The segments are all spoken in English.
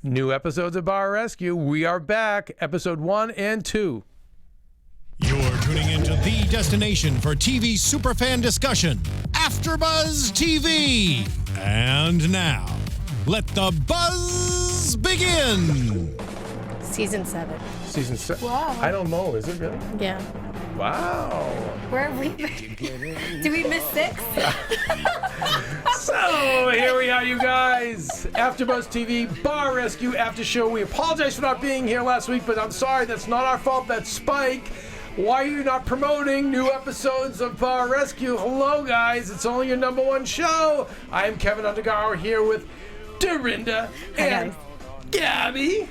New episodes of Bar Rescue. We are back. Episode 1 and 2. You're tuning into the destination for TV superfan discussion, AFTERBUZZ TV. And now, let the buzz begin. Season 7. Season 7. Wow. I don't know. Is it really? Yeah. Wow. Where have we been? Did we miss 6? So here we are, you guys. AFTERBUZZ TV Bar Rescue After Show. We apologize for not being here last week, but I'm sorry. That's not our fault. That's Spike. Why are you not promoting new episodes of Bar Rescue? Hello, guys. It's only your #1 show. I am Keven Undergaro here with Dorinda and Gabby.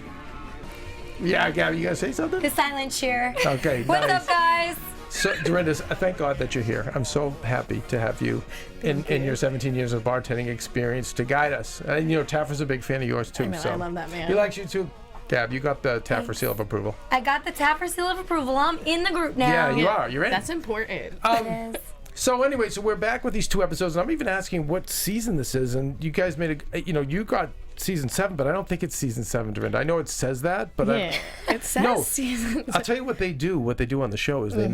Yeah, Gabby, you gonna say something? The silent cheer. Okay. What's nice. up, guys? So, Dorinda, thank God that you're here. I'm so happy to have you in your 17 years of bartending experience to guide us. And, you know, Taffer's a big fan of yours, too. I know, so I love that man. He likes you, too. Gab, you got the Taffer seal of approval. I got the Taffer seal of approval. I'm in the group now. Yeah, you are. You're in. That's important. It is. So anyway, so we're back with these 2 episodes, and I'm even asking what season this is. And you guys made you got season 7, but I don't think it's season 7, Dorinda. I know it says that, but yeah, it says season 7. I'll tell you what they do. What they do on the show is they've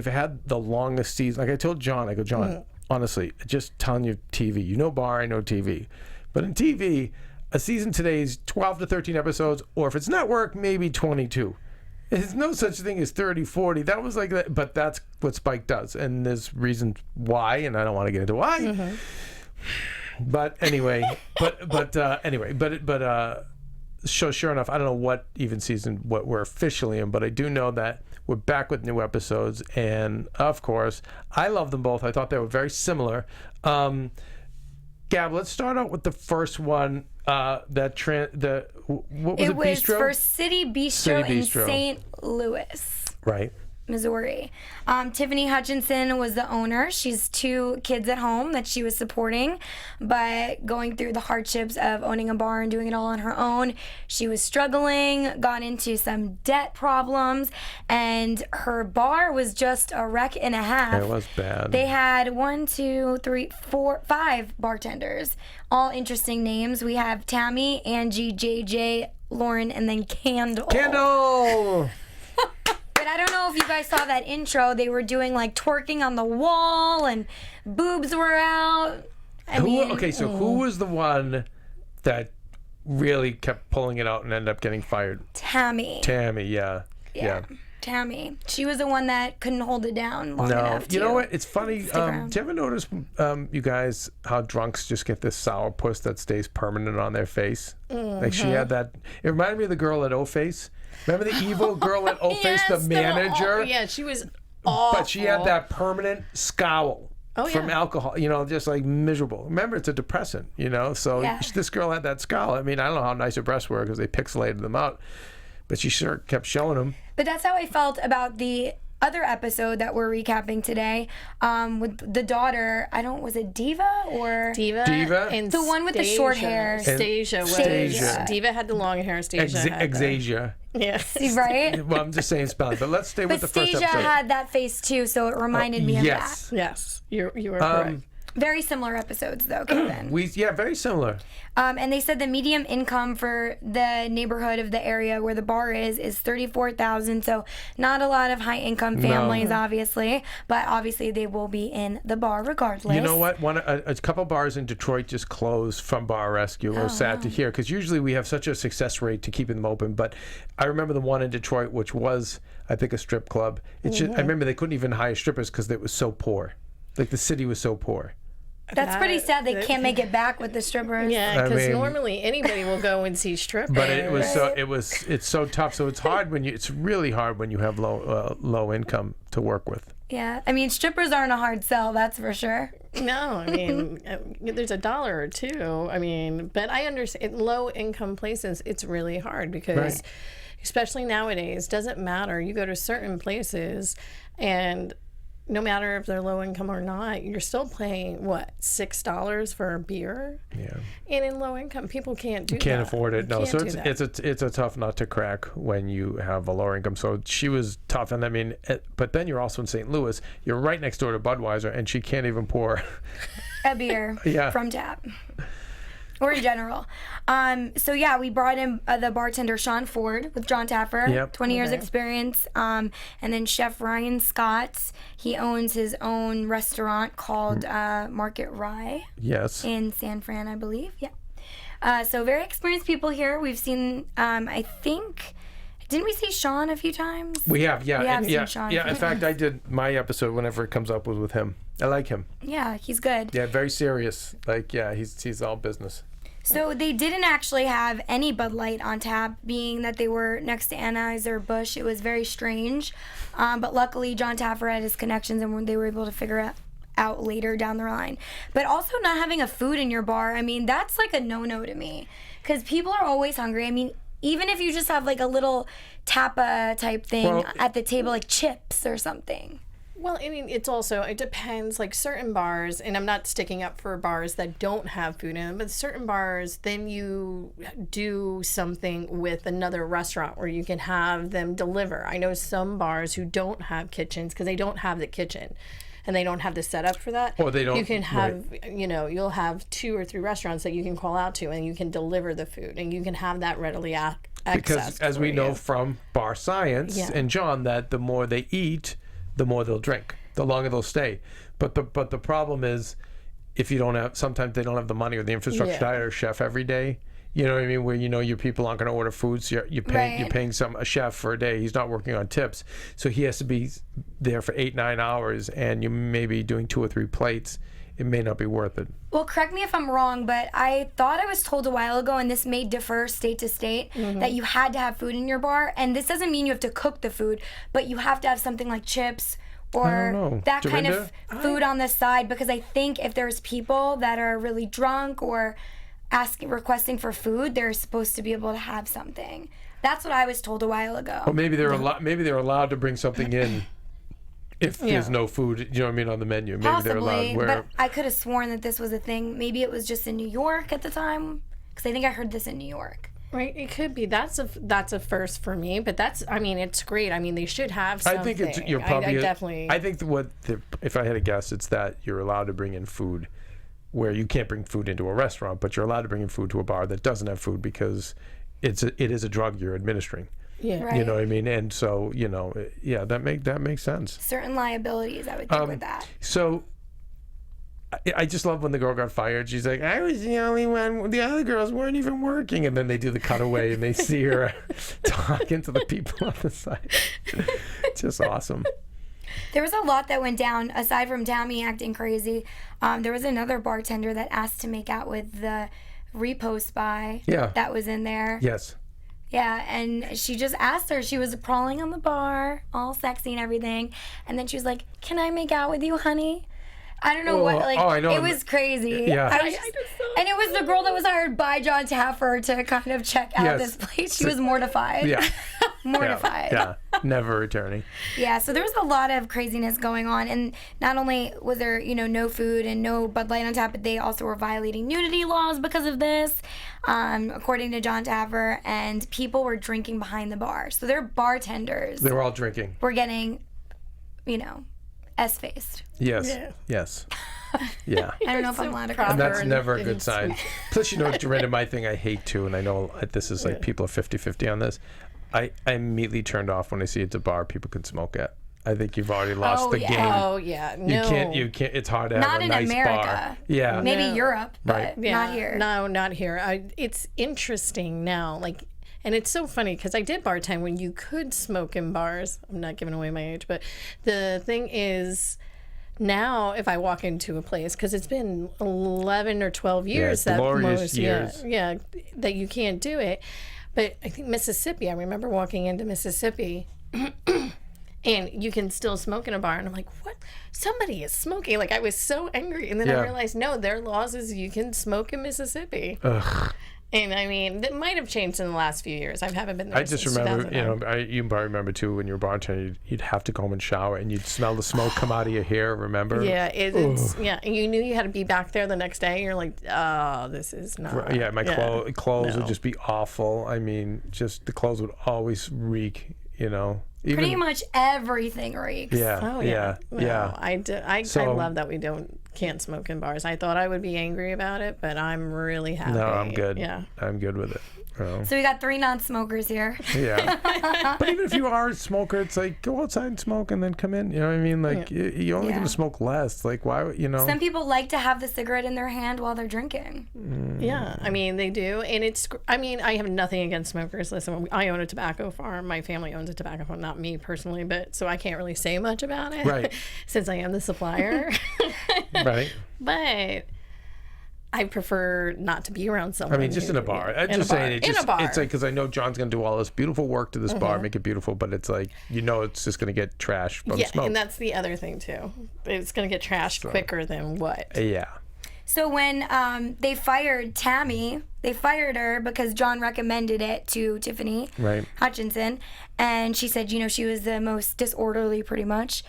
had the longest season. Like I told John, I go, John, honestly, just telling you TV. You know bar, I know TV. But in TV, a season today is 12 to 13 episodes, or if it's network, maybe 22. There's no such thing as 30, 40. That was like that, but that's what Spike does. And there's reasons why, and I don't want to get into why. But anyway, so sure enough, I don't know what what we're officially in, but I do know that we're back with new episodes, and of course, I love them both. I thought they were very similar. Gab, let's start out with the first one. What was it? It was Bistro? for City Bistro in St. Louis, Right. Missouri. Tiffany Hutchinson was the owner. She's 2 kids at home that she was supporting, but going through the hardships of owning a bar and doing it all on her own, she was struggling, got into some debt problems, and her bar was just a wreck and a half. It was bad. They had 5 bartenders, all interesting names. We have Tammy, Angie, JJ, Lauren, and then Candle. But I don't know if you guys saw that intro. They were doing like twerking on the wall and boobs were out. Who was the one that really kept pulling it out and ended up getting fired? Tammy, yeah. Tammy. She was the one that couldn't hold it down long enough. You know what? It's funny. Do around. you ever notice, you guys, how drunks just get this sourpuss that stays permanent on their face? Like she had that. It reminded me of the girl at O-Face. Remember the evil girl at O-Face, the manager? Yeah, she was awful. But she had that permanent scowl from alcohol, just like miserable. Remember, it's a depressant, So this girl had that scowl. I mean, I don't know how nice her breasts were because they pixelated them out. But she sure kept showing them. But that's how I felt about the other episode that we're recapping today, with the daughter. Was it Diva or Diva? And the one with the short hair. Stasia. Diva had the long hair. Stasia had Exasia. Yes. Right? Well, I'm just saying spelling, but let's stay with the first Stasia episode. had that face too, so it reminded me of that. Yes, you are correct. Very similar episodes, though, Kevin. Very similar. And they said the medium income for the neighborhood of the area where the bar is $34,000. So not a lot of high-income families, obviously. But obviously, they will be in the bar regardless. You know what? A couple bars in Detroit just closed from Bar Rescue. It was sad to hear because usually we have such a success rate to keeping them open. But I remember the one in Detroit, which was, I think, a strip club. It's just, I remember they couldn't even hire strippers because it was so poor. Like the city was so poor. That's pretty sad. They can't make it back with the strippers. Yeah, because normally anybody will go and see strippers. But it's so tough. So it's hard it's really hard when you have low income to work with. Yeah, I mean strippers aren't a hard sell, that's for sure. No, I mean there's $1 or $2. I mean, but I understand in low income places it's really hard because, especially nowadays, doesn't matter. You go to certain places and no matter if they're low income or not, you're still paying $6 for a beer. Yeah. And in low income, people can't do that. Can't afford it. No, so it's a tough nut to crack when you have a lower income. So she was tough, and I mean, but then you're also in St. Louis. You're right next door to Budweiser, and she can't even pour a beer from tap. or in general. So yeah, we brought in the bartender Sean Ford with John Taffer, 20 years experience, and then Chef Ryan Scott. He owns his own restaurant called Market Rye. Yes. In San Fran, I believe. Yeah. So very experienced people here. We've seen, I think. Didn't we see Sean a few times? We have, yeah. We have seen Sean. Yeah, in fact, I did my episode whenever it comes up was with him. I like him. Yeah, he's good. Yeah, very serious. Like, yeah, he's all business. So they didn't actually have any Bud Light on tap, being that they were next to Anheuser-Busch. It was very strange. But luckily, John Taffer had his connections, and they were able to figure it out later down the line. But also not having a food in your bar, I mean, that's like a no-no to me. Because people are always hungry. I mean, even if you just have like a little tapa type thing at the table, like chips or something. Well, I mean, it depends, like certain bars, and I'm not sticking up for bars that don't have food in them, but certain bars, then you do something with another restaurant where you can have them deliver. I know some bars who don't have kitchens because they don't have the kitchen. And they don't have the setup for that. Or they don't. You can have, you'll have 2 or 3 restaurants that you can call out to, and you can deliver the food, and you can have that readily accessed. Because as we know from bar science and John, that the more they eat, the more they'll drink, the longer they'll stay. But the problem is, if you don't have, sometimes they don't have the money or the infrastructure to hire a chef every day. You know what I mean? Where your people aren't going to order food, so you're paying a chef for a day. He's not working on tips, so he has to be there for 8-9 hours, and you may be doing 2 or 3 plates. It may not be worth it. Well, correct me if I'm wrong, but I thought I was told a while ago, and this may differ state to state, that you had to have food in your bar, and this doesn't mean you have to cook the food, but you have to have something like chips or that kind of food on the side, because I think if there's people that are really drunk or requesting for food, they're supposed to be able to have something. That's what I was told a while ago. Well, maybe they're allowed to bring something in if there's no food, you know what I mean, on the menu. Maybe Possibly, they're allowed. But I could have sworn that this was a thing. Maybe it was just in New York at the time, because I think I heard this in New York. Right, it could be. That's a first for me, but it's great. I mean, they should have something. I think you're probably. I definitely. I think if I had to guess, it's that you're allowed to bring in food, where you can't bring food into a restaurant, but you're allowed to bring in food to a bar that doesn't have food because it is a drug you're administering. Yeah. Right. You know what I mean? And so, that makes sense. Certain liabilities, I would think, with that. So I just love when the girl got fired. She's like, I was the only one. The other girls weren't even working. And then they do the cutaway and they see her talking to the people on the side. Just awesome. There was a lot that went down, aside from Tammy acting crazy. There was another bartender that asked to make out with the repost buy that was in there. Yes. Yeah, and she just asked her. She was crawling on the bar, all sexy and everything. And then she was like, can I make out with you, honey? I don't know what, like, I know. It was crazy. Yeah. And it was the girl that was hired by John Taffer to kind of check out this place. She was mortified. Yeah. Mortified. Yeah. Never returning. Yeah, so there was a lot of craziness going on. And not only was there, no food and no Bud Light on tap, but they also were violating nudity laws because of this, according to John Taffer. And people were drinking behind the bar. So their bartenders. They were all drinking. Were getting, S-faced. Yes. Yeah. Yes. Yeah. I don't know if I'm allowed to cry. And that's never a good sign. Plus, Dorinda, my thing I hate too, and I know this is like people are 50-50 on this. I immediately turned off when I see it's a bar people can smoke at. I think you've already lost the game. Oh yeah, no. You can't. It's hard to have not a in nice America. bar. Yeah, maybe Europe, but not here. No, not here. It's interesting now, and it's so funny because I did bartend when you could smoke in bars. I'm not giving away my age, but the thing is, now if I walk into a place, because it's been 11 or 12 years that you can't do it. But I think Mississippi, I remember walking into Mississippi and you can still smoke in a bar. And I'm like, what? Somebody is smoking. Like, I was so angry. And then I realized, no, their laws is you can smoke in Mississippi. Ugh. And I mean, that might have changed in the last few years. I haven't been there. I just remember, you probably remember too, when you were bartending, you'd have to go home and shower, and you'd smell the smoke come out of your hair. Remember? Yeah, it's and you knew you had to be back there the next day. You're like, oh, this is not. Yeah, my clothes would just be awful. I mean, just the clothes would always reek. Pretty much everything reeks. Yeah. Oh yeah. No, I love that we don't can't smoke in bars. I thought I would be angry about it, but I'm really happy. No, I'm good. Yeah. I'm good with it. So we got 3 non-smokers here. Yeah. But even if you are a smoker, it's like, go outside and smoke and then come in. You know what I mean? Like, you're only going to smoke less. Like, why, you know? Some people like to have the cigarette in their hand while they're drinking. Yeah, I mean, they do. And I mean, I have nothing against smokers. Listen, I own a tobacco farm. My family owns a tobacco farm, not me personally, but so I can't really say much about it. Right. Since I am the supplier. Right. But I prefer not to be around someone. I mean, just in a bar. I'm just saying, it's like, because I know John's going to do all this beautiful work to this bar, make it beautiful, but it's like, you know, it's just going to get trashed from smoke. And that's the other thing, too. It's going to get trashed quicker than what? Yeah. So when they fired Tammy, they fired her because John recommended it to Tiffany Hutchinson, and she said, you know, she was the most disorderly pretty much.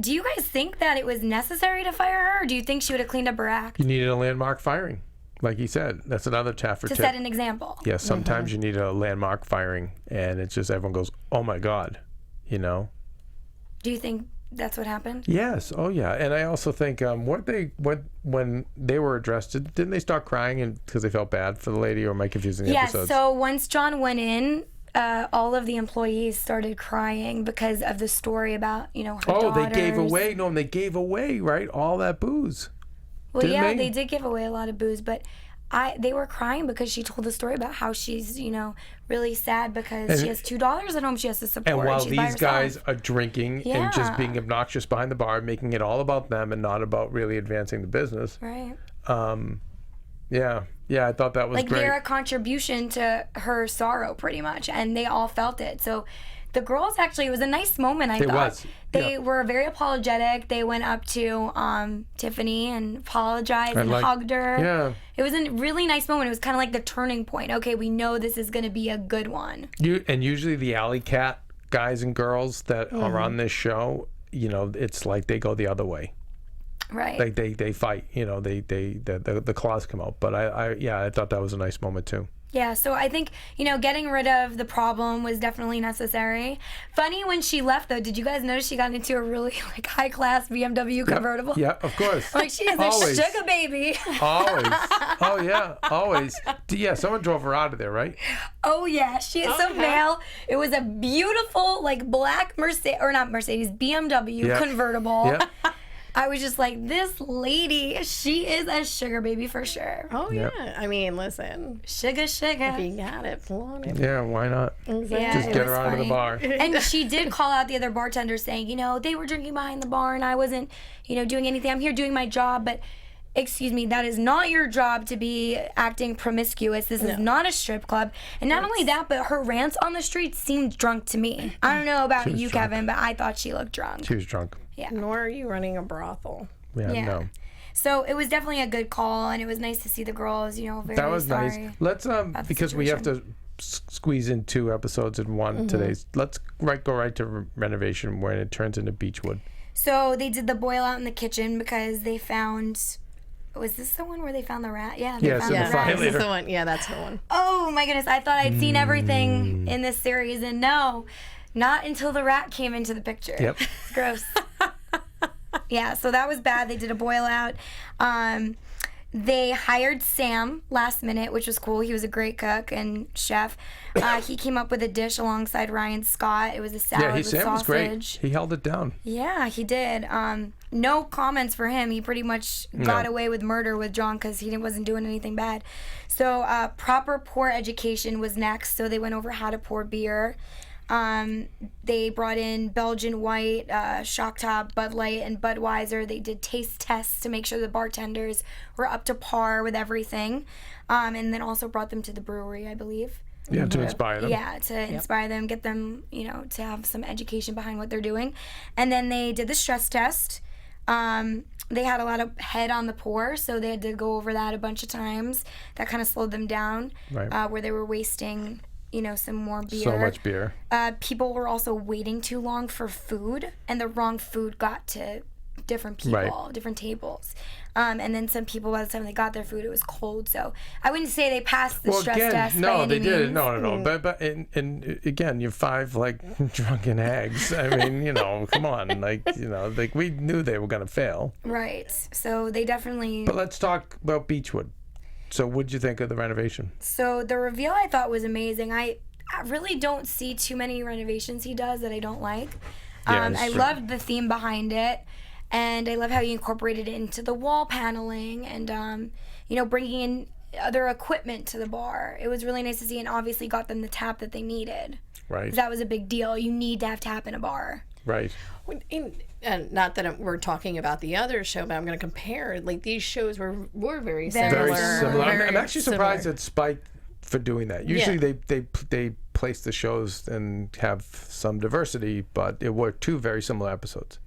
Do you guys think that it was necessary to fire her, or do you think she would have cleaned up her act? You needed a landmark firing, like he said. That's another Chaffer tip. To set an example. Yes, sometimes you need a landmark firing, and it's just everyone goes, oh my God, you know? Do you think that's what happened? Yes. Oh yeah. And I also think when they were addressed, didn't they start crying because they felt bad for the lady, or am I confusing the episodes? Yeah. So once John went in, all of the employees started crying because of the story about, you know, her daughters. They gave away. No, they gave away, right? All that booze. Well, Didn't they did give away a lot of booze, but they were crying because she told the story about how she's, you know, really sad because she has 2 daughters at home she has to support. And while she's by these guys are drinking and just being obnoxious behind the bar, making it all about them and not about really advancing the business. Right. Yeah, I thought that was like great. They're a contribution to her sorrow pretty much, and they all felt it. So the girls actually, it was a nice moment, I thought. They were very apologetic. They went up to Tiffany and apologized and hugged her. Yeah. It was a really nice moment. It was kind of like the turning point. Okay, we know this is going to be a good one. And usually the alley cat guys and girls that are on this show, you know, it's like they go the other way. Right. Like they fight, you know, the claws come out. But I thought that was a nice moment too. Yeah, so I think, you know, getting rid of the problem was definitely necessary. Funny, when she left, though, did you guys notice she got into a really, like, high-class BMW convertible? Yeah, of course. Like, she is a sugar baby. Always. Oh, yeah, always. Yeah, someone drove her out of there, right? Oh, yeah. She is some male. It was a beautiful, like, black BMW convertible. Yeah. I was just like, this lady, she is a sugar baby for sure. Oh, yeah. I mean, listen. Sugar. If you got it, flaunt it. Yeah, why not? Yeah, just get her out of the bar. And she did call out the other bartenders saying, you know, they were drinking behind the bar and I wasn't, you know, doing anything. I'm here doing my job, but excuse me, that is not your job to be acting promiscuous. This is not a strip club. And not only that, but her rants on the street seemed drunk to me. I don't know about you, drunk. Kevin, but I thought she looked drunk. She was drunk. Yeah. Nor are you running a brothel. Yeah. No. So it was definitely a good call, and it was nice to see the girls, you know, very That was sorry. nice. Let's because we have to squeeze in 2 episodes in one today. Let's go right to renovation when it turns into Beechwood. So they did the boil out in the kitchen because they found. Was this the one where they found the rat? Yeah, they found the rat. That's the one. Yeah, that's the one. Oh my goodness! I thought I'd seen everything in this series, and no, not until the rat came into the picture. Yep. It's gross. Yeah, so that was bad. They did a boil out. They hired Sam last minute, which was cool. He was a great cook and chef. He came up with a dish alongside Ryan Scott. It was a salad with Sam sausage. was great. He held it down. Yeah, he did. No comments for him. He pretty much got away with murder with John because he wasn't doing anything bad. So proper pour education was next. So they went over how to pour beer. They brought in Belgian White, Shock Top, Bud Light, and Budweiser. They did taste tests to make sure the bartenders were up to par with everything. And then also brought them to the brewery, I believe. Yeah, to inspire them. Yeah, to inspire them, get them, you know, to have some education behind what they're doing. And then they did the stress test. They had a lot of head on the pour, so they had to go over that a bunch of times. That kind of slowed them down, where they were wasting, you know, some more beer. So much beer. People were also waiting too long for food, and the wrong food got to different people, Right. different tables. And then some people, by the time they got their food, it was cold. So I wouldn't say they passed the stress test. No, by any they did. means. No. But and again, you're 5 like drunken hags. I mean, you know, come on, like we knew they were gonna fail. Right. So they definitely. But let's talk about Beechwood. So, what'd you think of the renovation? So the reveal I thought was amazing. I really don't see too many renovations he does that I don't like. Yeah, I true. loved the theme behind it, and I love how he incorporated it into the wall paneling and bringing in other equipment to the bar. It was really nice to see, and obviously got them the tap that they needed. Right. That was a big deal. You need to have tap in a bar. Right. And not that we're talking about the other show, but I'm going to compare. Like, these shows were very similar. Very similar. I'm Very actually surprised similar. at Spike for doing that. Usually they place the shows and have some diversity, but it were 2 very similar episodes.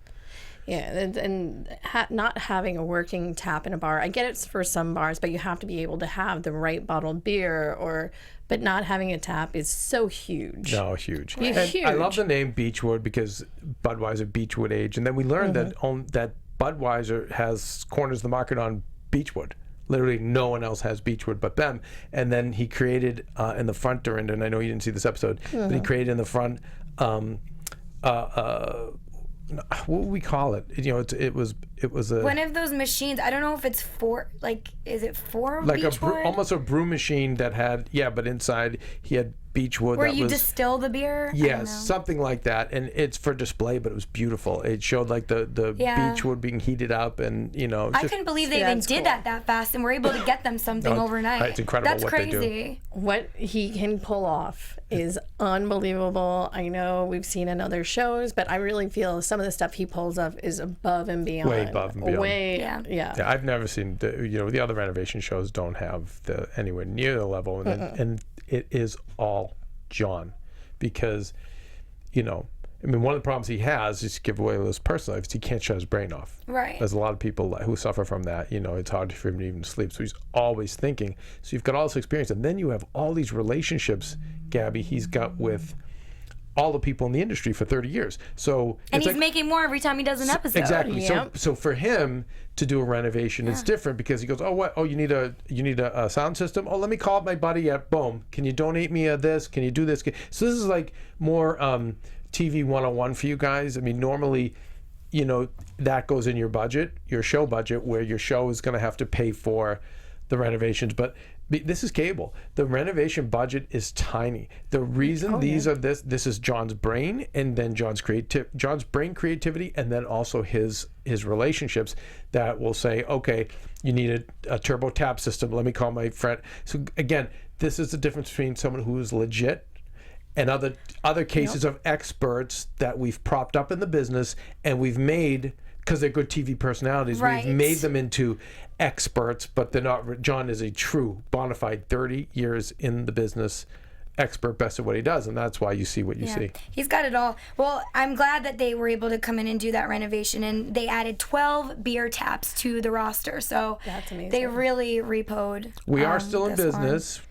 Yeah, and not having a working tap in a bar. I get it's for some bars, but you have to be able to have the right bottled beer, but not having a tap is so huge. No, huge. Yeah, And huge. I love the name Beechwood because Budweiser Beechwood Age, and then we learned that Budweiser corners the market on Beechwood. Literally, no one else has Beechwood but them. And then he created in the front, Dorinda, and I know you didn't see this episode, but he created in the front. What would we call it? It was a One of those machines. I don't know if it's is it for like Beechwood? almost a brew machine that had but inside he had Beechwood. Where that you was, distill the beer? I don't Yes, know. something like that, and it's for display, but it was beautiful. It showed like the Yeah. Beechwood being heated up, and I couldn't believe they even did that fast, and were able to get them something No, overnight. it's incredible That's what they do. crazy. What he can pull off is unbelievable. I know we've seen in other shows, but I really feel some of the stuff he pulls off is above and beyond. Way above and beyond. Yeah. Yeah, I've never seen the other renovation shows don't have anywhere near the level, and it is all John, because one of the problems he has is to give away his personal life. He can't shut his brain off. Right. There's a lot of people who suffer from that. It's hard for him to even sleep. So he's always thinking. So you've got all this experience, and then you have all these relationships, Gabby, he's got with all the people in the industry for 30 years. So And it's he's making more every time he does an episode. Exactly. Yep. So for him to do a renovation, it's different because he goes, oh, what? Oh, you need a sound system? Oh, let me call up my buddy at Boom. Can you donate me this? Can you do this? So this is like more TV 101 for you guys. I mean, normally, that goes in your budget, your show budget, where your show is going to have to pay for the renovations. But this is cable. The renovation budget is tiny. The reason these are this is John's brain, and then John's brain creativity, and then also his relationships that will say, okay, you need a turbo tap system. Let me call my friend. So again, this is the difference between someone who is legit and other cases of experts that we've propped up in the business, and we've made, because they're good TV personalities, Right. we've made them into experts, but they're not. John is a true, bona fide, 30 years in the business expert, best at what he does, and that's why you see what you see. He's got it all. Well, I'm glad that they were able to come in and do that renovation, and they added 12 beer taps to the roster. So That's amazing. they really repoed. We are still in this one. business.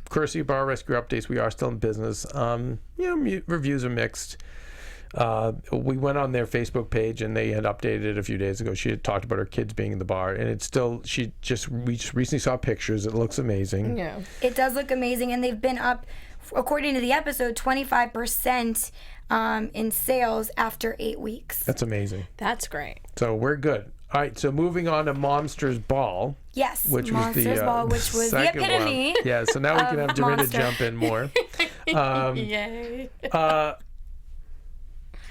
Courtesy of Bar Rescue updates, we are still in business. Reviews are mixed. We went on their Facebook page, and they had updated it a few days ago. She had talked about her kids being in the bar, and it's still. We just recently saw pictures. It looks amazing. Yeah. It does look amazing, and they've been up, according to the episode, 25% in sales after 8 weeks. That's amazing. That's great. So we're good. All right. So moving on to Momster's Ball. Yes, Which Monsters was the Ball, which was the second epitome. one. Yeah. So now we can have Dorinda Monster. jump in more. Yay.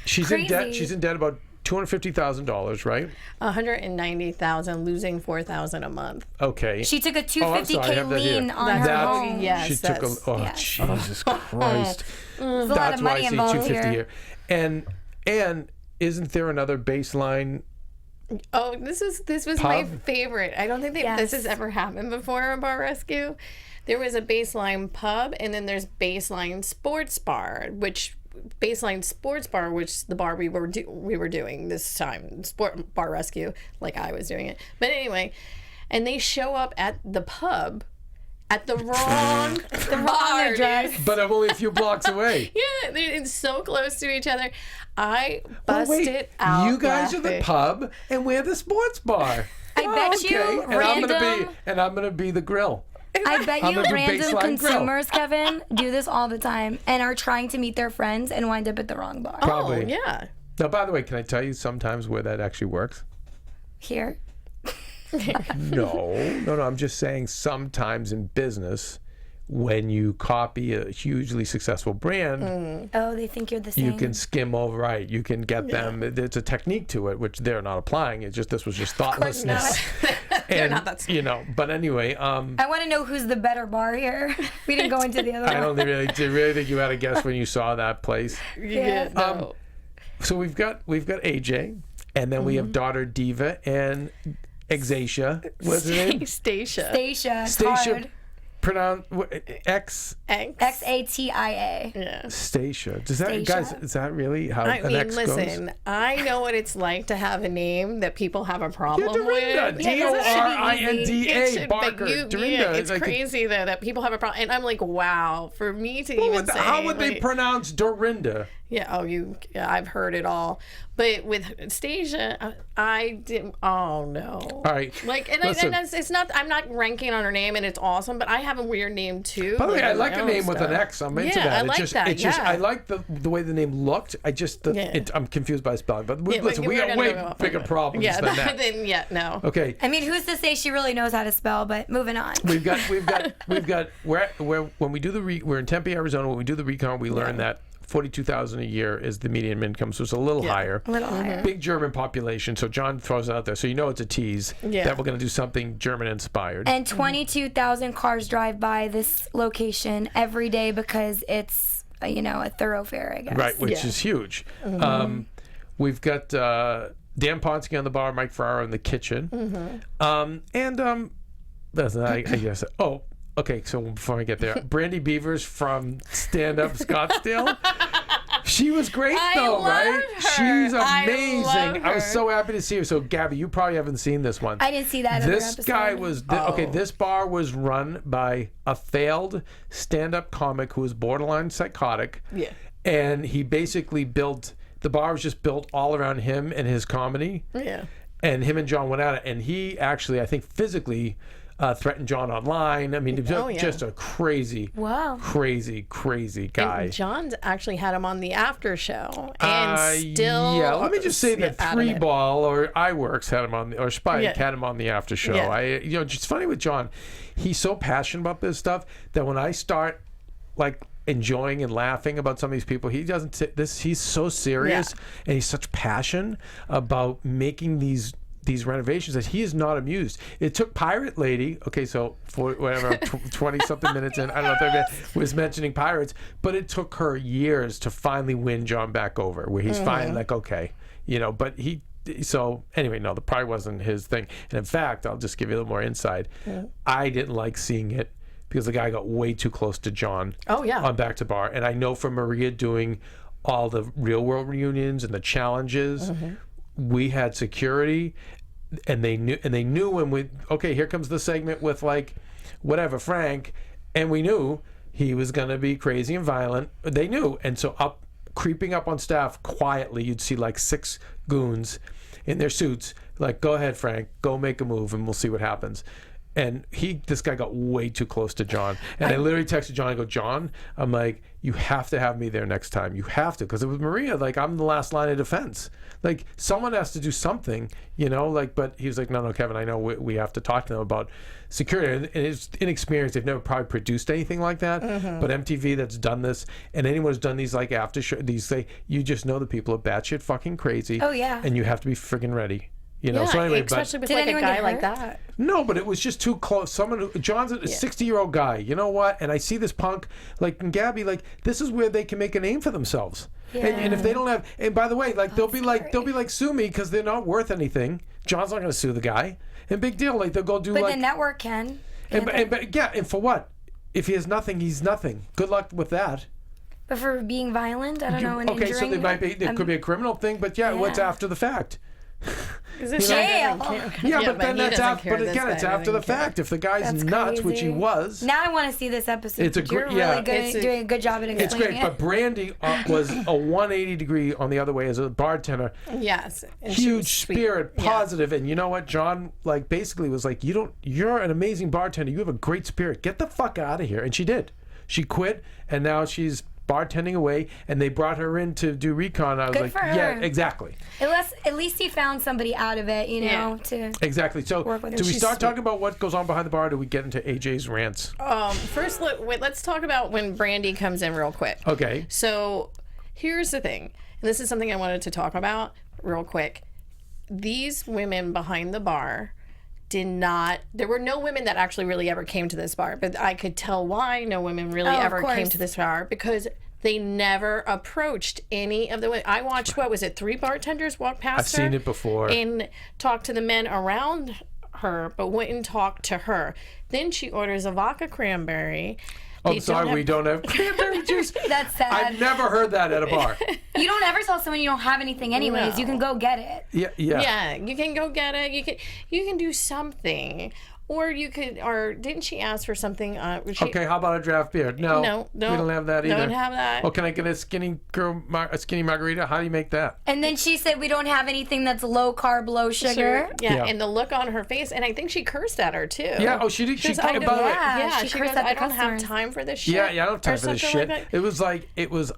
She's in debt. Crazy. She's in debt about $250,000, right? $190,000, losing $4,000 a month. Okay. She took a I'm sorry, I have $250K that here. lien on her That's- home. yes. She took a. that's- Jesus Christ. There's a lot That's of why money I see involved 250 here. here. And isn't there another baseline? Oh, this was my favorite. I don't think this has ever happened before in Bar Rescue. There was a baseline pub, and then there's baseline sports bar, which the bar we were doing this time, Bar Rescue, like I was doing it. But anyway, and they show up at the pub, at the wrong bar address. But I'm only a few blocks away. Yeah, it's so close to each other. I Oh, wait, busted out. you guys are the laughing. pub, and we're the sports bar. I bet you And I'm gonna be the grill. I bet I'm you gonna do random baseline grill. consumers, Kevin, do this all the time and are trying to meet their friends and wind up at the wrong bar. Probably. Oh, yeah. Now, by the way, can I tell you sometimes where that actually works? Here. No. I'm just saying sometimes in business, when you copy a hugely successful brand, Oh, they think you're the same. you can skim over, right? You can get them. There's a technique to it, which they're not applying. It's just this was just thoughtlessness. They're And not that smart. but anyway, I want to know who's the better bar here. We didn't go into the other I one. don't really think you had a guess when you saw that place. Yeah. No. So we've got AJ, and then we have daughter Diva and Exacia. What's her name? Stacia. Stacia. Stacia. Pronounce X. X-A-T-I-A. Yeah. Stacia. Does that Stacia. guys? Is that really how I an mean, X listen, goes? I know what it's like to have a name that people have a problem Dorinda. with. D-O-R-I-N-D-A. Barker. Dorinda. It's like crazy though that people have a problem, and I'm like, wow, for me to even say, how would they like, pronounce Dorinda? Yeah. I've heard it all, but with Stacia, I didn't. Oh no. All right. Like, and Listen. it's not. I'm not ranking on her name, and it's awesome. But I have a weird name too. By the way, I like my a own name with an stuff. X. I'm into Yeah, that. I like that. It's just yeah. I like the way the name looked. I'm confused by the spelling. But Yeah, listen, we we're got gonna way go off bigger on it. problems Yeah, than that. then no. Okay. I mean, who's to say she really knows how to spell? But moving on. We've got when we do we're in Tempe, Arizona. When we do the recon, we learn that $42,000 a year is the median income, so it's a little higher. A little higher. Big German population, so John throws it out there. So you know it's a tease that we're going to do something German inspired. And 22,000 cars drive by this location every day because it's a thoroughfare, I guess. Right, which is huge. We've got Dan Ponsky on the bar, Mike Ferraro in the kitchen, I guess. Oh. Okay, so before I get there, Brandy Beavers from Stand Up Scottsdale. She was great though, right? her. She's I amazing. love I was her. so happy to see her. So Gabby, you probably haven't seen this one. I didn't see that other This episode. guy was this bar was run by a failed stand-up comic who was borderline psychotic. Yeah. And he basically built the bar was just built all around him and his comedy. Yeah. And him and John went at it, and he actually, I think, physically threatened John online. I mean, just a crazy guy. And John's actually had him on the after show, and still. Yeah, let me just say that adamant. 3Ball or iWorks had him on, or Spike had him on the after show. Yeah. It's funny with John, he's so passionate about this stuff that when I start like enjoying and laughing about some of these people, he doesn't say this. He's so serious and he's such passion about making these renovations that he is not amused. It took Pirate Lady, okay, so for whatever 20 something minutes in, I don't know if I was mentioning pirates, but it took her years to finally win John back over, where he's finally like, okay, but so anyway, no, the probably wasn't his thing. And in fact, I'll just give you a little more insight. I didn't like seeing it because the guy got way too close to John on Back to Bar. And I know from Maria doing all the real world reunions and the challenges, we had security, and they knew when here comes the segment with like whatever Frank, and we knew he was gonna be crazy and violent. They knew, and so creeping up on staff quietly, you'd see like 6 goons in their suits, like, go ahead Frank, go make a move and we'll see what happens. And this guy got way too close to John. And I literally texted John, I go, John, I'm like, you have to have me there next time. You have to. Because it was Maria, like, I'm the last line of defense. Like, someone has to do something, but he was like, no, Kevin, I know we have to talk to them about security. And it's inexperienced. They've never probably produced anything like that. But MTV that's done this, and anyone who's done these, like, after show, you just know the people are batshit fucking crazy. Oh, yeah. And you have to be friggin' ready. Yeah, so anyway, especially with Did like a anyone guy get like hurt? that. No, but it was just too close. John's a 60-year-old guy. You know what? And I see this punk, like, and Gabby, like, this is where they can make a name for themselves. Yeah. And if they don't have, and by the way, like, they'll be like, sue me because they're not worth anything. John's not going to sue the guy. And big deal, like, they'll go do But like. the network can. And for what? If he has nothing, he's nothing. Good luck with that. But for being violent, I don't know, and Okay, so injuring. there could be a criminal thing, but what's after the fact? Is this Jail. Yeah, but then he that's doesn't after. care. But This again, guy it's after the doesn't care. fact. If the guy's That's nuts, which he crazy. was, Now I want to see this episode. It's a You're great- yeah. really good, doing a good job at explaining it's great. it. But Brandy was a 180 degree on the other way as a bartender. Yes. And she was Huge sweet. spirit, Yeah. positive, and you know what? John like basically was like, you're an amazing bartender. You have a great spirit. Get the fuck out of here. And she did. She quit, and now she's bartending away. And they brought her in to do recon. I was Good like, for her. yeah, exactly. At least he found somebody out of it, you know, to Exactly. So, work with her. do we She's start sweet. talking about what goes on behind the bar? Or do we get into AJ's rants? First, let's talk about when Brandy comes in real quick. Okay. So here's the thing, and this is something I wanted to talk about real quick. These women behind the bar there were no women that actually really ever came to this bar, but I could tell why no women really of ever came course. to this bar, because they never approached any of the women. I watched, 3 bartenders walk past I've her seen it before. and talk to the men around her, but wouldn't talk to her. Then she orders a vodka cranberry. I'm sorry, we don't have cranberry juice. That's sad. I've never heard that at a bar. You don't ever tell someone you don't have anything anyways. No. You can go get it. Yeah. Yeah, you can go get it. You can do something, or didn't she ask for something? Okay, how about a draft beer? No, we don't have that either. Don't have that. Well, can I get a skinny margarita? How do you make that? And then she said we don't have anything that's low carb, low sugar. Yeah, and the look on her face, and I think she cursed at her too. Yeah. Oh, she did. She Goes, I talked don't- about it. Yeah, she she goes, cursed at the I don't have customers. time for this shit. Yeah, I don't have time or for this something shit. like that. It was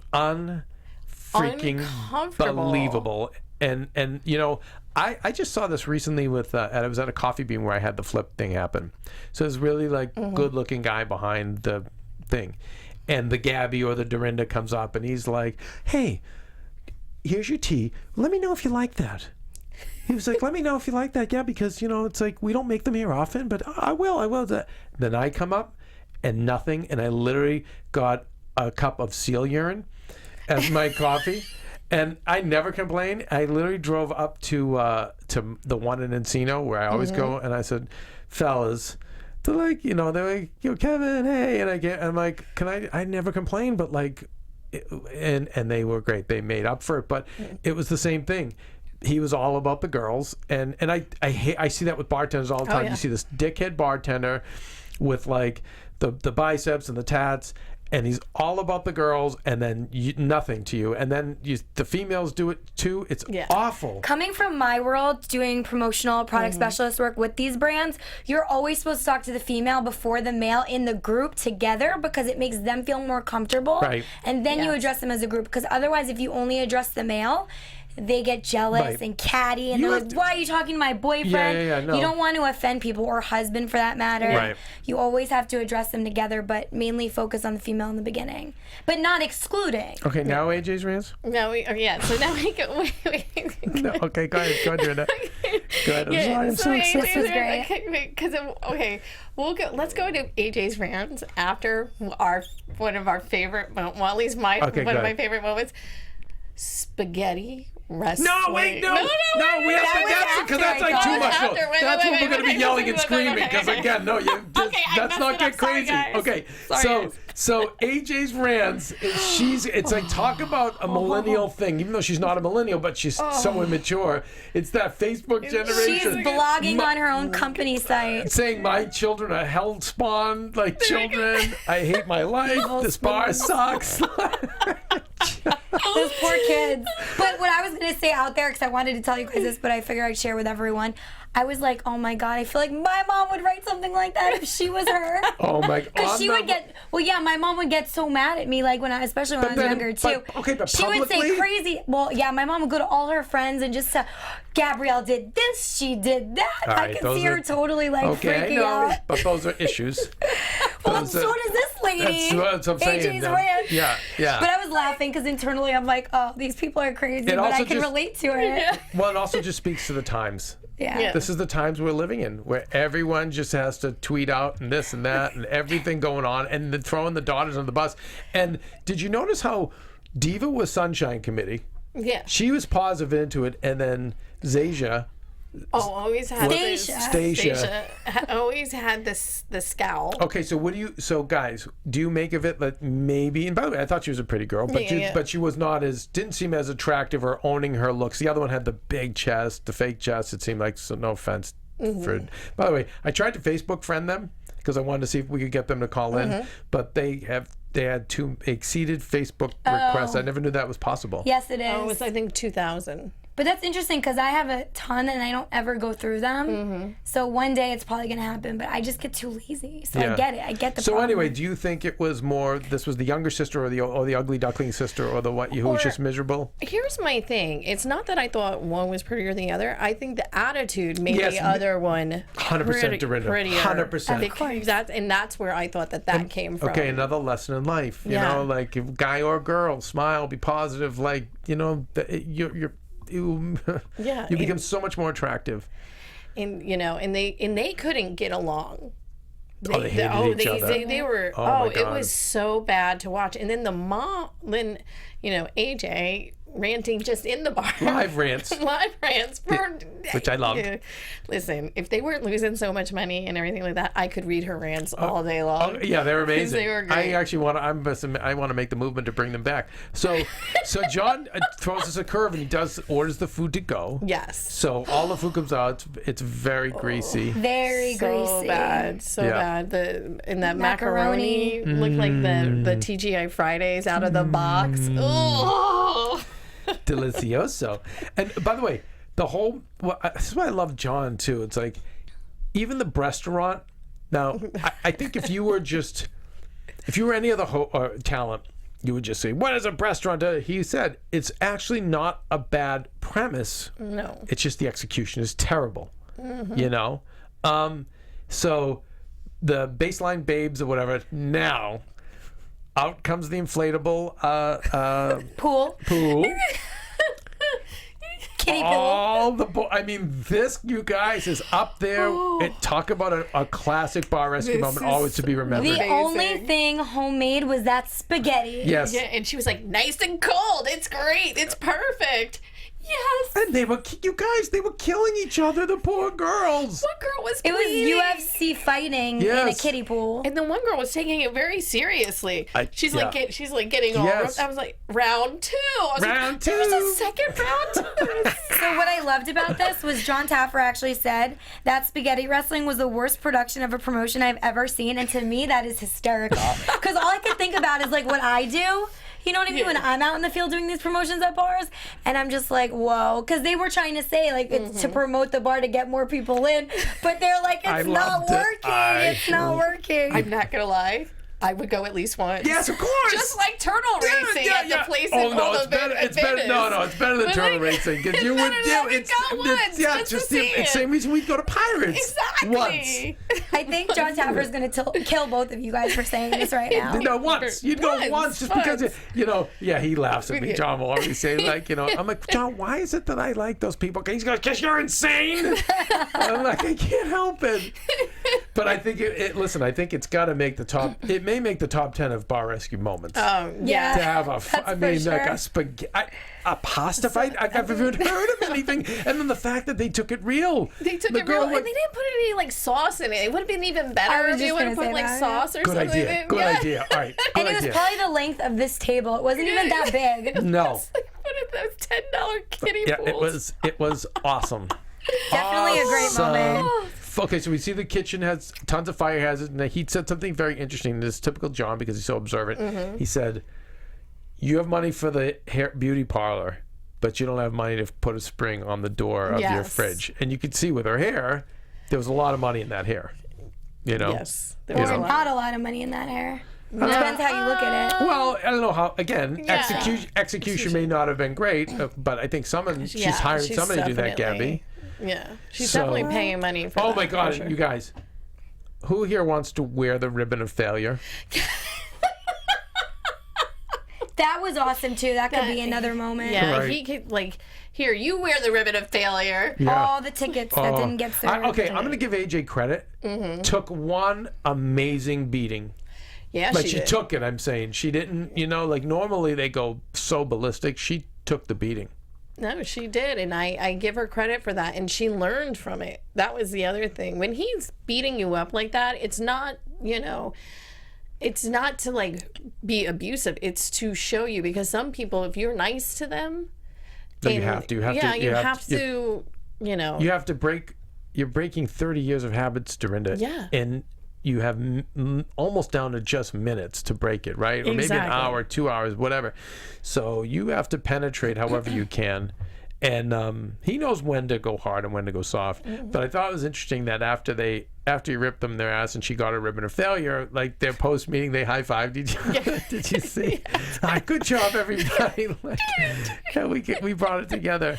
freaking Uncomfortable. believable. And you know, I just saw this recently with I was at a coffee bean where I had the flip thing happen. So it's really like good looking guy behind the thing, and the Gabby or the Dorinda comes up and he's like, "Hey, here's your tea. Let me know if you like that." He was like, "Let me know if you like that, yeah, because you know it's like we don't make them here often, but I will." Then I come up and nothing, and I literally got a cup of seal urine as my coffee. And I never complain. I literally drove up to the one in Encino where I always go, and I said, "Fellas," they're like, yo, Keven, hey, and I'm like, I never complain, but like, and they were great. They made up for it, but it was the same thing. He was all about the girls, and I see that with bartenders all the time. yeah. You see this dickhead bartender with like the biceps and the tats. And he's all about the girls, and then nothing to you. And then the females do it too. It's awful. Coming from my world, doing promotional product specialist work with these brands, you're always supposed to talk to the female before the male in the group together because it makes them feel more comfortable. Right. And then you address them as a group, because otherwise, if you only address the male, they get jealous Right. and catty, and You they're have like, to- why are you talking to my boyfriend? Yeah, no. You don't want to offend people, or husband for that matter. Right. You always have to address them together, but mainly focus on the female in the beginning, but not excluding. Okay, now AJ's rants? No, so now we go. No, okay, go ahead, Dorinda. Go ahead. I'm sorry, I'm so excited. This was great. Because we'll go. Let's go to AJ's rants after one of our favorite. Well, at least one go of my ahead. favorite moments. Spaghetti wrestling. No, wait, no, we have to. That's because that's like too much. No, that's when we're going to be yelling and screaming. Because again, no, let's not get crazy. Okay, so AJ's rants. It's like talk about a millennial thing. Even though she's not a millennial, but she's so immature. It's that Facebook generation. She's blogging on her own company site. Saying my children are hell spawn like children. I hate my life. This bar sucks. Those poor kids. But what I was going to say out there, because I wanted to tell you guys this, but I figured I'd share with everyone. I was like, oh my God, I feel like my mom would write something like that if she was her. Oh my God. Because she would get, my mom would get so mad at me, like especially when I was younger too. But she would say publicly? crazy. Well, yeah, my mom would go to all her friends and just say, Gabrielle did this, she did that. All I right, could see her totally like freaking out. but those are issues. Well, so does this lady. That's what I'm saying. AJ's rant. Yeah. But I was laughing because internally I'm like, oh, these people are crazy, but also I can just- relate to it. Well, it also just speaks to the times. Yeah. This is the times we're living in, where everyone just has to tweet out and this and that and everything going on, and then throwing the daughters on the bus. And did you notice how Diva was Sunshine Committee? Yeah. She was positive into it, and then Zasia always had Stacia. always had the scowl. Okay, so what do you? So guys, do you make of it that maybe? And by the way, I thought she was a pretty girl, but but she was not didn't seem as attractive or owning her looks. The other one had the big chest, the fake chest. It seemed like, so no offense. For, by the way, I tried to Facebook friend them because I wanted to see if we could get them to call in, but they had 2 exceeded Facebook requests. I never knew that was possible. Yes, it is. Oh, it was, I think, 2000. But that's interesting because I have a ton and I don't ever go through them. So one day it's probably going to happen, but I just get too lazy. So I get it. I get the problem. Anyway, do you think it was more, this was the younger sister or the ugly duckling sister or the what, who was just miserable? Here's my thing. It's not that I thought one was prettier than the other. I think the attitude made the other one 100% Dorinda. prettier. 100%. And that's where I thought that came from. Okay, another lesson in life. You know, like if guy or girl, smile, be positive. Like, you know, you become so much more attractive. And you know, and they couldn't get along. They hated each other. They were. It was so bad to watch. And then the mom, AJ ranting just in the bar. Live rants. Which I love. Listen, if they weren't losing so much money and everything like that, I could read her rants all day long. Yeah, they're amazing. They were great. I actually want to make the movement to bring them back. So John throws us a curve and he orders the food to go. Yes. So all the food comes out. It's very greasy. Very greasy. Bad. Bad. That macaroni looked like the TGI Fridays out of the box. Oh. Delicioso. And by the way, this is why I love John too. It's like, even the restaurant. Now, I think if you were any other talent, you would just say, "What is a restaurant?" He said, "It's actually not a bad premise. No, it's just the execution is terrible." You know, so the baseline babes or whatever. Now, out comes the inflatable pool. Kiddie pool. This, you guys, is up there. Talk about a classic bar rescue moment, always to be remembered. The only thing homemade was that spaghetti. Yes. Yeah, and she was like, "Nice and cold. It's great. It's perfect." Yes. And they were killing each other, the poor girls. One girl was It bleeding. was UFC fighting in a kiddie pool. And the one girl was taking it very seriously. She's getting all rough. I was like, round 2. Round 2. There's a second round 2. So what I loved about this was John Taffer actually said that spaghetti wrestling was the worst production of a promotion I've ever seen. And to me, that is hysterical. Because all I could think about is like what I do. You know what I mean? When I'm out in the field doing these promotions at bars, and I'm just like, whoa. Because they were trying to say, like, it's to promote the bar to get more people in. But they're like, it's not working. It's not working. I'm not going to lie. I would go at least once. Yes, of course. Just like turtle racing at the place in it's better. It's better. No, it's better than turtle racing because you would do it. It's the same reason we'd go to Pirates. Exactly. Once. I think John Taffer is going to kill both of you guys for saying this right now. No, once. You'd go once just because, he laughs at me. John will always say, I'm like, John, why is it that I like those people? He's going, because you're insane. I'm like, I can't help it. But I think listen, I think it's got to make the top. It may make the top 10 of bar rescue moments. Yeah. To have like a spaghetti, a pasta fight. I've never heard of anything. And then the fact that they took it real. They took it real, and they didn't put any like sauce in it. It would have been even better if they would have put like sauce or something. Good idea. All right. And it was probably the length of this table. It wasn't even that big. No. One of those $10 kiddie pools. It was awesome. Definitely a great moment. Okay, so we see the kitchen has tons of fire hazards, and he said something very interesting. This is typical John because he's so observant. He said, "You have money for the beauty parlor, but you don't have money to put a spring on the door of your fridge." And you could see with her hair, there was a lot of money in that hair. You know? Yes. There was not a lot of money in that hair. It depends how you look at it. Well, I don't know how. Again, execution may not have been great, but I think she's hiring somebody to do that, Gabby. Yeah, she's definitely paying money for that. Oh my God, sure. You guys. Who here wants to wear the ribbon of failure? That was awesome too. That could be another moment. Yeah, he could here, you wear the ribbon of failure. Yeah. All the tickets that didn't get served. I'm going to give AJ credit. Took one amazing beating. Yeah, she took it, I'm saying. She didn't, normally they go so ballistic. She took the beating. No, she did, and I give her credit for that, and she learned from it. That was the other thing. When he's beating you up like that, it's not, it's not to like be abusive. It's to show you, because some people, if you're nice to them, you have to. You have to. You have to break. You're breaking 30 years of habits, Dorinda. Yeah. And you have almost down to just minutes to break it, right? Or maybe an hour, 2 hours, whatever. So you have to penetrate however you can. And he knows when to go hard and when to go soft. But I thought it was interesting that after he ripped them their ass and she got a ribbon of failure, like their post meeting, they high fived each other. Did you see? Good job, everybody. We brought it together.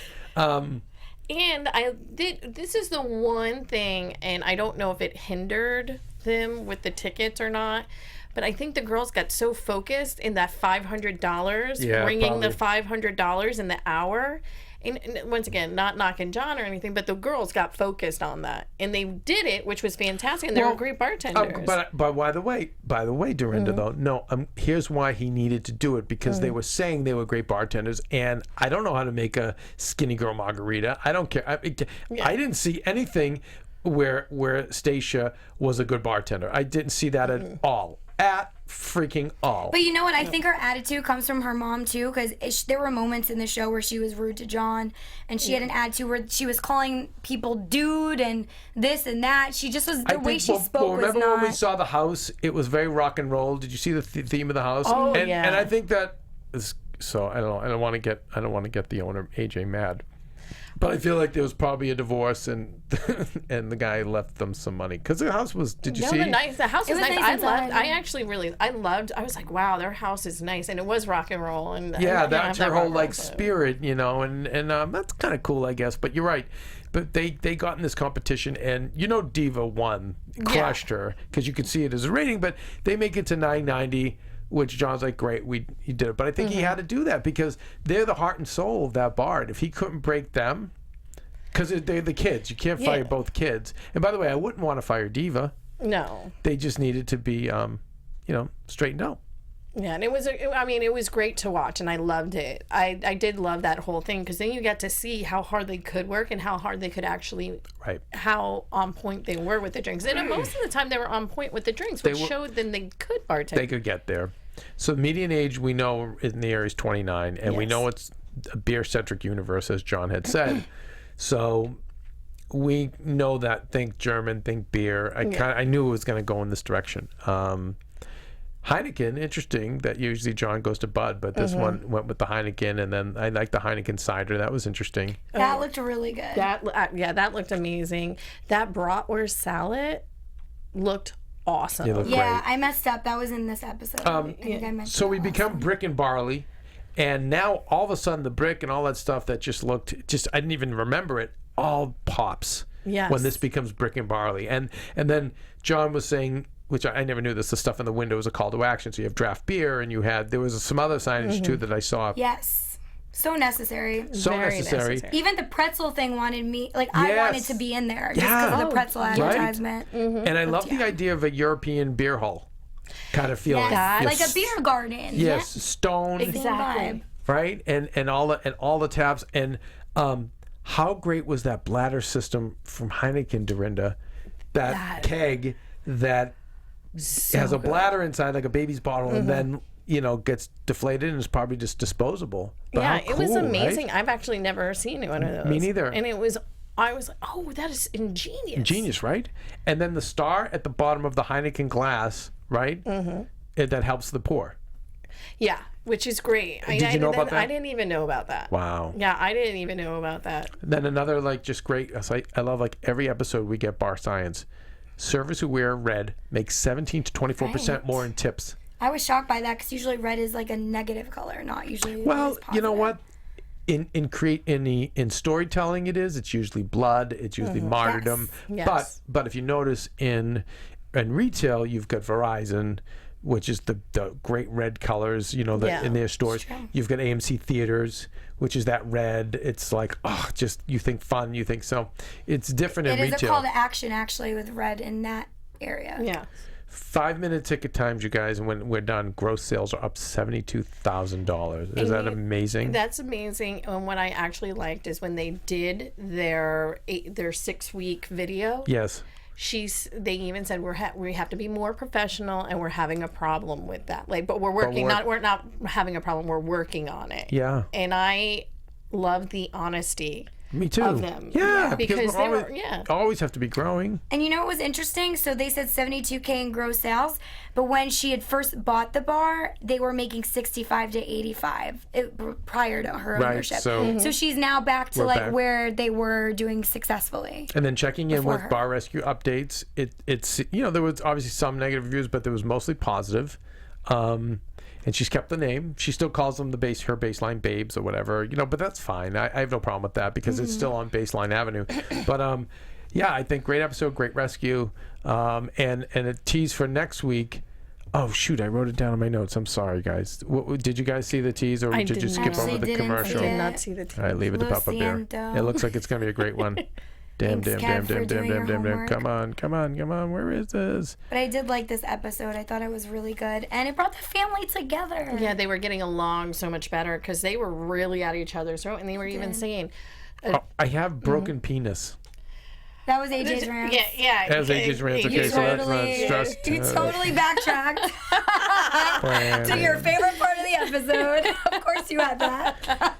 And this is the one thing, and I don't know if it hindered them with the tickets or not, but I think the girls got so focused in that $500, bringing the $500 in the hour. And once again, not knocking John or anything, but the girls got focused on that, and they did it, which was fantastic, and they were great bartenders. But by the way, Dorinda, though, no, here's why he needed to do it, because they were saying they were great bartenders, and I don't know how to make a skinny girl margarita. I don't care. I didn't see anything where Stacia was a good bartender. I didn't see that at all. At freaking all. But you know what? I think her attitude comes from her mom too, because there were moments in the show where she was rude to John, and she had an attitude where she was calling people dude and this and that. She just was, the way she spoke was not. Remember when we saw the house? It was very rock and roll. Did you see the theme of the house? Oh, and I think that is, so I don't want to get the owner AJ mad. But I feel like there was probably a divorce, and the guy left them some money, because the house was. Did you see? The house was nice. I loved. I was like, wow, their house is nice, and it was rock and roll, and that's her whole like spirit, and that's kind of cool, I guess. But you're right. But they got in this competition, and Diva won, crushed her, because you could see it as a rating. But they make it to 990. Which John's like, great, he did it. But I think he had to do that because they're the heart and soul of that bar. And if he couldn't break them, because they're the kids. You can't fire both kids. And by the way, I wouldn't want to fire Diva. No. They just needed to be, straightened out. Yeah, and it was great to watch, and I loved it. I did love that whole thing, because then you get to see how hard they could work and how hard they could actually, how on point they were with the drinks. And most of the time they were on point with the drinks, which showed that they could bartend. They could get there. So median age, we know in the area is 29, and we know it's a beer-centric universe, as John had said. So we know that, think German, think beer. I knew it was going to go in this direction. Heineken, interesting that usually John goes to Bud, but this one went with the Heineken, and then I like the Heineken cider. That was interesting. That looked really good. That looked amazing. That bratwurst salad looked awesome. Great. I messed up. That was in this episode. I think I mentioned so we become brick and barley, and now all of a sudden the brick and all that stuff that just looked, I didn't even remember it, all pops when this becomes brick and barley. And then John was saying, which I never knew this, the stuff in the window was a call to action. So you have draft beer, and there was some other signage too that I saw. Yes. So necessary. Very necessary. Even the pretzel thing wanted me, I wanted to be in there just because of the pretzel advertisement. Right? And I love the idea of a European beer hall kind of feeling. Yes. Like a beer garden. Yes, stone. Exactly. Right? And all the taps. And how great was that bladder system from Heineken, Dorinda? That keg that has a bladder inside, like a baby's bottle, and then gets deflated and is probably just disposable. But it was amazing. Right? I've actually never seen one of those. Me neither. And I was like, oh, that is ingenious. Ingenious, right? And then the star at the bottom of the Heineken glass, right? That helps the pour. Yeah, which is great. Did you know about that? I didn't even know about that. Wow. Yeah, I didn't even know about that. Then another just great. I love every episode we get bar science. Servers who wear red make 17 to 24% more in tips. I was shocked by that, because usually red is like a negative color, not usually. Well, you know what? In storytelling, it's usually blood. It's usually martyrdom. Yes. But if you notice in retail, you've got Verizon, which is the great red colors. In their stores. You've got AMC Theaters, which is that red. It's like, just you think fun, it's different in retail. It is a call to action, actually, with red in that area. Yeah. 5-minute ticket times, you guys, and when we're done, gross sales are up $72,000. Is that amazing? That's amazing. And what I actually liked is when they did their 6-week video. Yes. They even said we have to be more professional, and we're having a problem with that. But we're working. We're not having a problem. We're working on it. Yeah. And I love the honesty. Me too. Of them. Yeah, because they always have to be growing. And you know what was interesting? So they said $72K in gross sales, but when she had first bought the bar, they were making $65 to $85 prior to her ownership. So she's now back to where they were doing successfully. And then checking in with Bar Rescue updates, it's there was obviously some negative reviews, but there was mostly positive. And she's kept the name. She still calls them her baseline babes or whatever, but that's fine. I have no problem with that because it's still on Baseline Avenue. But I think great episode, great rescue. And a tease for next week. Oh shoot, I wrote it down in my notes. I'm sorry, guys. Did you guys see the tease, or did you skip over the commercial? I did not see the tease. All right, leave it to Papa Bear. It looks like it's gonna be a great one. Damn. Come on. Where is this? But I did like this episode. I thought it was really good. And it brought the family together. Yeah, they were getting along so much better because they were really at each other's throat. And they were even saying, I have broken penis. That was AJ's rant. Yeah. That was AJ's rant. Okay, so that's not stressed. You totally backtracked to your favorite part of the episode. Of course you had that.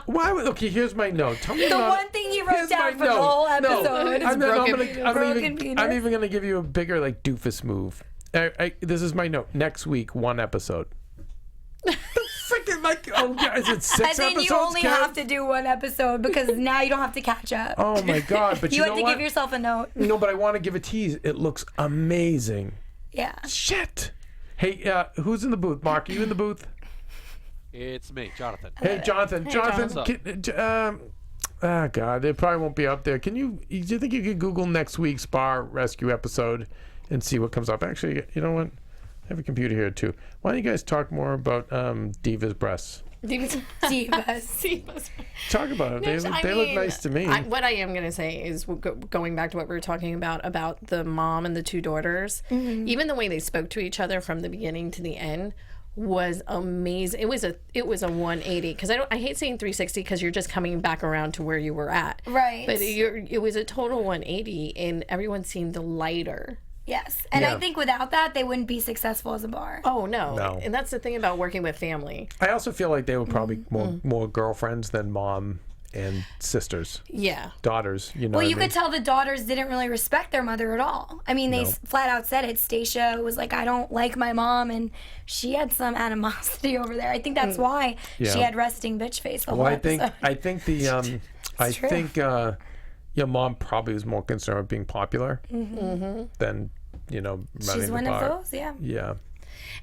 Why? Okay, here's my note. Tell me the one thing he wrote down for the whole episode is broken penis. I'm even going to give you a bigger doofus move. This is my note. Next week, 1 episode. Freaking is it 6 episodes? And then you only have to do 1 episode because now you don't have to catch up. Oh my God! But you have to give yourself a note. No, but I want to give a tease. It looks amazing. Yeah. Shit. Hey, who's in the booth? Mark, are you in the booth? It's me, Jonathan. Hey, Jonathan. Oh, God. It probably won't be up there. Do you think you could Google next week's Bar Rescue episode and see what comes up? Actually, you know what? I have a computer here, too. Why don't you guys talk more about Diva's breasts? Divas. Talk about it. They look nice to me. What I am going to say is, going back to what we were talking about the mom and the 2 daughters, even the way they spoke to each other from the beginning to the end was amazing. It was a 180 because I hate saying 360 because you're just coming back around to where you were at. Right. But it was a total 180 and everyone seemed lighter. Yes. And I think without that they wouldn't be successful as a bar. Oh no. And that's the thing about working with family. I also feel like they were probably more girlfriends than mom and sisters. Yeah. Daughters, Well, you could tell the daughters didn't really respect their mother at all. I mean, they flat out said it. Stacia was like, I don't like my mom, and she had some animosity over there. I think that's why she had resting bitch face the whole episode. I think your mom probably was more concerned with being popular than, running She's the one bar. of those, yeah. Yeah.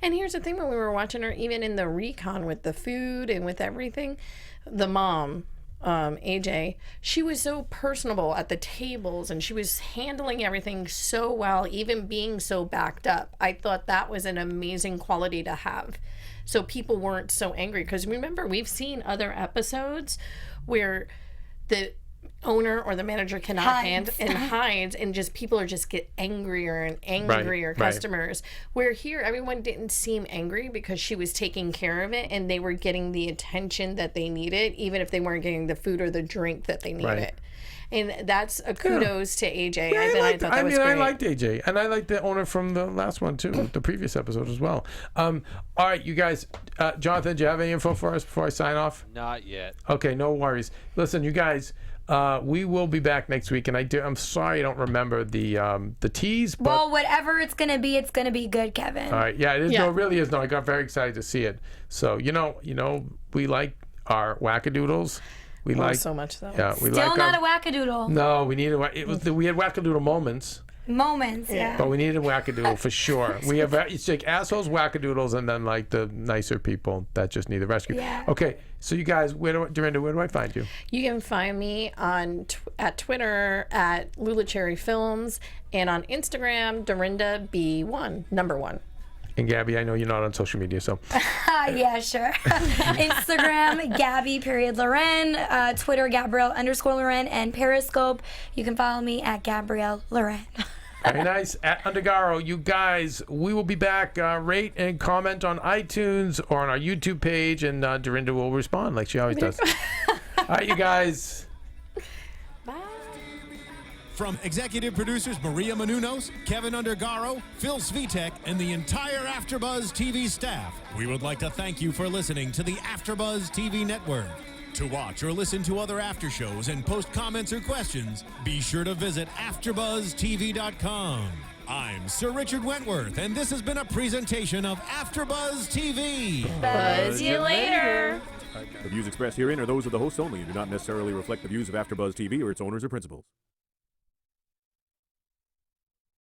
And here's the thing, when we were watching her, even in the recon with the food and with everything, the mom, AJ, she was so personable at the tables and she was handling everything so well, even being so backed up. I thought that was an amazing quality to have. So people weren't so angry. Because remember, we've seen other episodes where the owner or the manager cannot hides, and just people are just get angrier and angrier customers. Where here everyone didn't seem angry because she was taking care of it and they were getting the attention that they needed, even if they weren't getting the food or the drink that they needed. And that's a kudos to AJ. I thought that was great. I liked AJ, and I liked the owner from the last one too, the previous episode as well. All right, you guys. Jonathan, do you have any info for us before I sign off? Not yet. Okay, no worries. Listen, you guys. We will be back next week, and I'm sorry I don't remember the tease. But well, whatever it's gonna be good, Kevin. All right, yeah, it is. No, it really is. No, I got very excited to see it. So we like our wackadoodles. We like so much though. Yeah, we Still like not a wackadoodle. No, we needed. We had wackadoodle moments. Yeah. But we needed a wackadoodle for sure. We have it's like assholes, wackadoodles, and then like the nicer people that just need the rescue. Yeah. Okay, so you guys, Dorinda, where do I find you? You can find me at Twitter at Lula Cherry Films and on Instagram Dorinda B1 #1. And Gabby, I know you're not on social media, so. Yeah, sure. Instagram, Gabby.Loren. Twitter, Gabrielle_Loren. And Periscope, you can follow me at Gabrielle Loren. Very nice. At Undergaro, you guys, we will be back. Rate and comment on iTunes or on our YouTube page, and Dorinda will respond like she always does. All right, you guys. Bye. From executive producers Maria Menounos, Keven Undergaro, Phil Svitek, and the entire AfterBuzz TV staff, we would like to thank you for listening to the AfterBuzz TV network. To watch or listen to other after shows and post comments or questions, be sure to visit AfterBuzzTV.com. I'm Sir Richard Wentworth, and this has been a presentation of AfterBuzz TV. Buzz you later. The views expressed herein are those of the hosts only and do not necessarily reflect the views of AfterBuzz TV or its owners or principals.